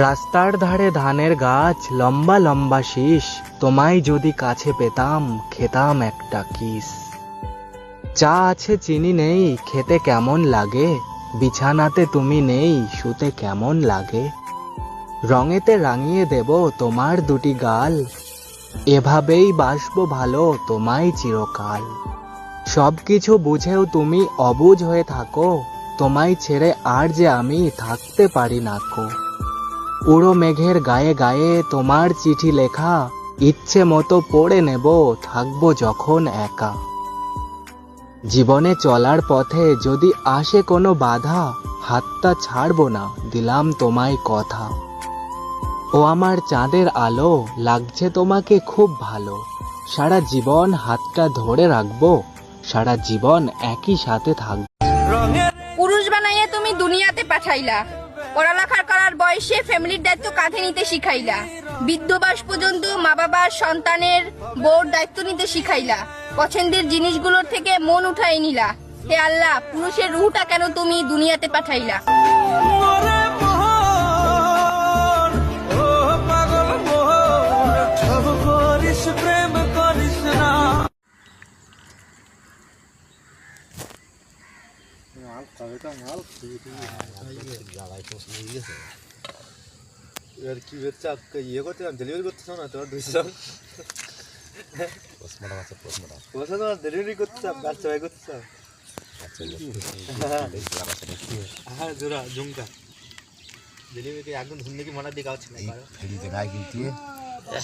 রাস্তার ধারে ধানের গাছ, লম্বা লম্বা শীষ, তোমায় যদি কাছে পেতাম খেতাম একটা কিস। চা আছে চিনি নেই, খেতে কেমন লাগে, বিছানাতে তুমি নেই, শুতে কেমন লাগে। রঙেতে রাঙিয়ে দেব তোমার দুটি গাল, এভাবেই বাসবো ভালো তোমায় চিরকাল। সবকিছু বুঝেও তুমি অবুঝ হয়ে থাকো, তোমায় ছেড়ে আর যে আমি থাকতে পারি না কো। উড়ো মেঘের গায়ে গায়ে তোমার চিঠি লেখা, ইচ্ছে মতো পড়ে নেব থাকবো যখন একা। জীবনে চলার পথে যদি আসে কোনো বাধা, হাতটা ছাড়বো না দিলাম তোমায় কথা। ও আমার চাঁদের আলো, লাগছে তোমাকে খুব ভালো, সারা জীবন হাতটা ধরে রাখবো, সারা জীবন একই সাথে থাকবো। পুরুষ বানাইয়া তুমি দুনিয়াতে পাঠাইলা, পড়ালেখা করার বয়সে ফ্যামিলির দায়িত্ব কাঁধে নিতে শিখাইলা, বৃদ্ধ বয়স পর্যন্ত মা বাবার সন্তানের বউর দায়িত্ব নিতে শিখাইলা, পছন্দের জিনিসগুলোর থেকে মন উঠাই নিলা। হে আল্লাহ, পুরুষের রুহটা কেন তুমি দুনিয়াতে পাঠাইলা? এবার কি হচ্ছে ইয়ে করতে ডেলিভারি করতেছ না তোমার দুইশো ডেলিভারি করতে চাপ গাছ চাই করতে চাপ হ্যাঁ জোড়া ঝুমকা ডেলিভারি একদম ধুন নাকি মনার দিকে আছে না ফেরিতে গায়ে কিন্তু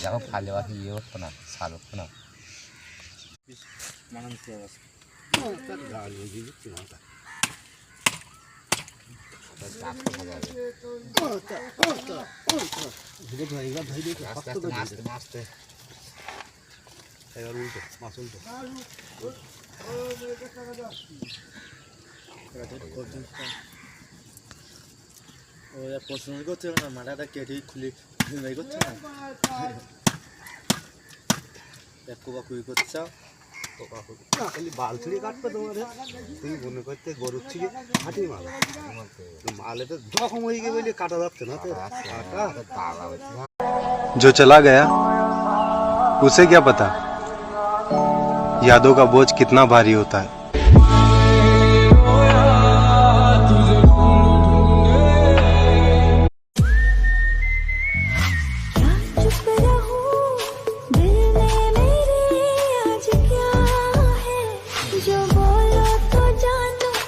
দেখো ফালে বাকি ইয়ে করতো না সার হতো না মানানসি অবস্থা এবার উল্টো মাছ উল্টো ও পছন্দ করছে না মাথাটা কেটে খুলে করছে না কোকাকুই করছে বালছড়ি কাটবে তোমাদের তুমি মনে করতে গরুর থেকে হাঁটি মাল মালে তো জখম হয়ে গিয়ে বলে কাটা যাচ্ছে না তো जो चला गया उसे क्या पता यादों का बोझ कितना भारी होता है।